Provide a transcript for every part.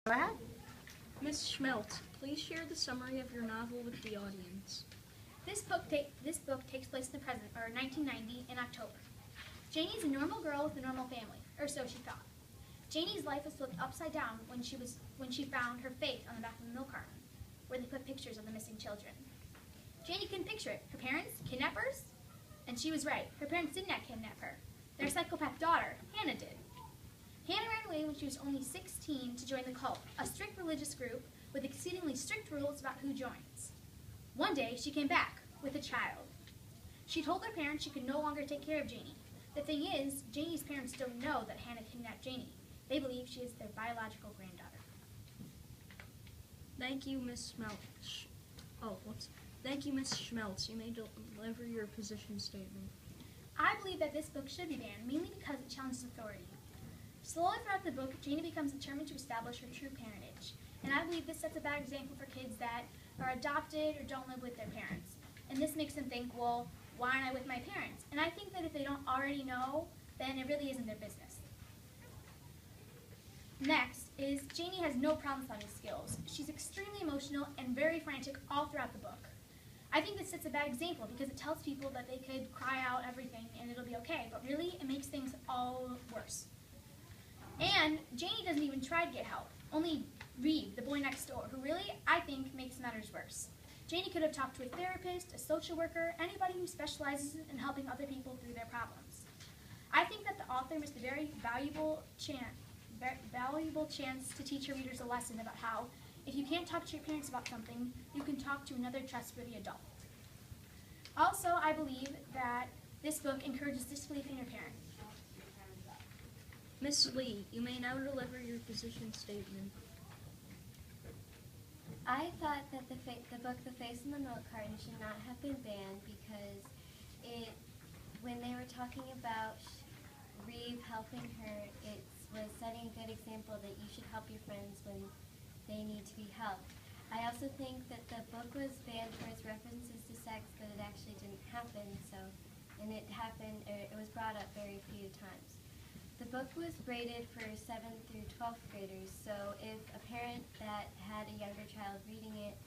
Go ahead. Miss Schmeltz, please share the summary of your novel with the audience. This book takes place in the present, or 1990, in October. Janie's a normal girl with a normal family, or so she thought. Janie's life was flipped upside down when she found her fate on the back of a milk carton, where they put pictures of the missing children. Janie couldn't picture it. Her parents? Kidnappers? And she was right. Her parents did not kidnap her. Their psychopath daughter, Hannah, did. Hannah ran away when she was only 16 to join the cult, a strict religious group with exceedingly strict rules about who joins. One day, she came back with a child. She told her parents she could no longer take care of Janie. The thing is, Janie's parents don't know that Hannah kidnapped Janie. They believe she is their biological granddaughter. Thank you, Miss Schmeltz. Thank you, Miss Schmeltz. You may deliver your position statement. I believe that this book should be banned, mainly because it challenges authority. Slowly throughout the book, Janie becomes determined to establish her true parentage. And I believe this sets a bad example for kids that are adopted or don't live with their parents. And this makes them think, well, why aren't I with my parents? And I think that if they don't already know, then it really isn't their business. Next is Janie has no problem-solving skills. She's extremely emotional and very frantic all throughout the book. I think this sets a bad example because it tells people that they could cry out everything and it'll be okay, but really it makes things all worse. And Janie doesn't even try to get help. Only Reeve, the boy next door, who really, I think, makes matters worse. Janie could have talked to a therapist, a social worker, anybody who specializes in helping other people through their problems. I think that the author missed a very valuable chance to teach her readers a lesson about how, if you can't talk to your parents about something, you can talk to another trustworthy adult. Also, I believe that this book encourages disbelief in your parents. Miss Lee, you may now deliver your position statement. I thought that the book The Face in the Milk Carton should not have been banned because when they were talking about Reeve helping her, it was setting a good example that you should help your friends when they need to be helped. I also think that the book was banned for its references to sex, but it actually didn't happen, and it was brought up very few times. The book was rated for 7th through 12th graders, so if a parent that had a younger child reading it,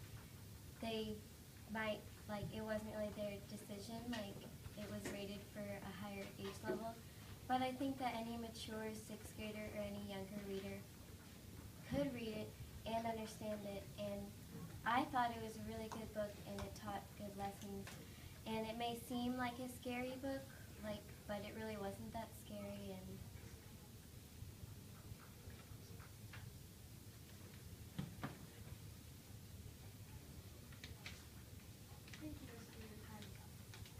they might, it wasn't really their decision, it was rated for a higher age level. But I think that any mature 6th grader or any younger reader could read it and understand it, and I thought it was a really good book and it taught good lessons. And it may seem like a scary book, but it really wasn't that scary. And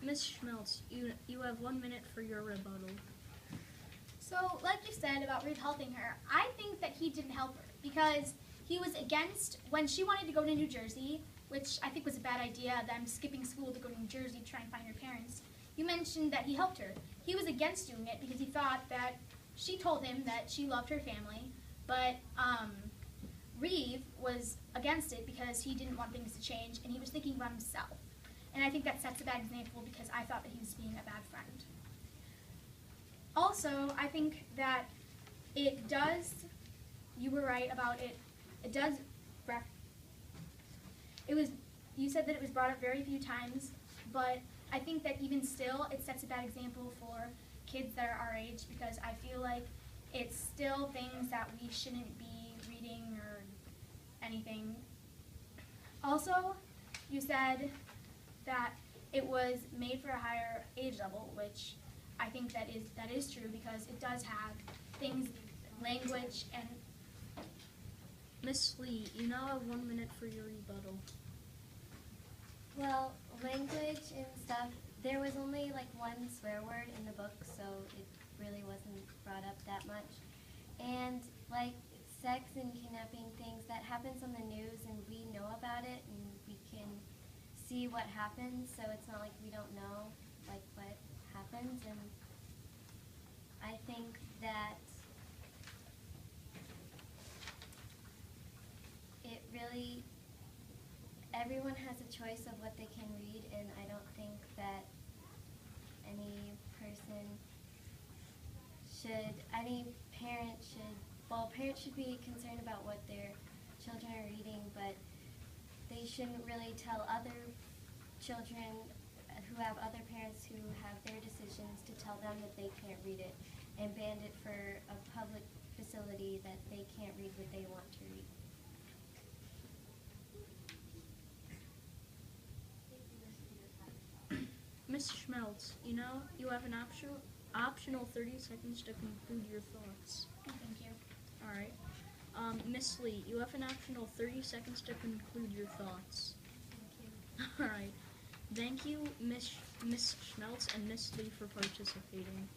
Miss Schmeltz, you have 1 minute for your rebuttal. So, like you said about Reeve helping her, I think that he didn't help her because he was against, when she wanted to go to New Jersey, which I think was a bad idea, them skipping school to go to New Jersey to try and find her parents, you mentioned that he helped her. He was against doing it because he thought that she told him that she loved her family, but Reeve was against it because he didn't want things to change and he was thinking about himself. And I think that sets a bad example because I thought that he was being a bad friend. Also, I think that it does, you were right about it, you said that it was brought up very few times, but I think that even still it sets a bad example for kids that are our age because I feel like it's still things that we shouldn't be reading or anything. Also, you said that it was made for a higher age level, which I think that is true because it does have things, language, and... Miss Lee, you now have 1 minute for your rebuttal. well, language and stuff, there was only one swear word in the book, so it really wasn't brought up that much. And sex and kidnapping things, that happens on the news and we know about it and we can see what happens, so it's not like we don't know what happens. And I think that it really, everyone has a choice of what they can read, and I don't think that any parent should be concerned about what their we shouldn't really tell other children who have other parents who have their decisions to tell them that they can't read it, and ban it for a public facility that they can't read what they want to read. Miss Schmeltz, you know, you have an optional 30 seconds to conclude your thoughts. Thank you. All right. Miss Lee, you have an optional 30 seconds to conclude your thoughts. Thank you. All right. Thank you, Miss Schmeltz and Miss Lee, for participating.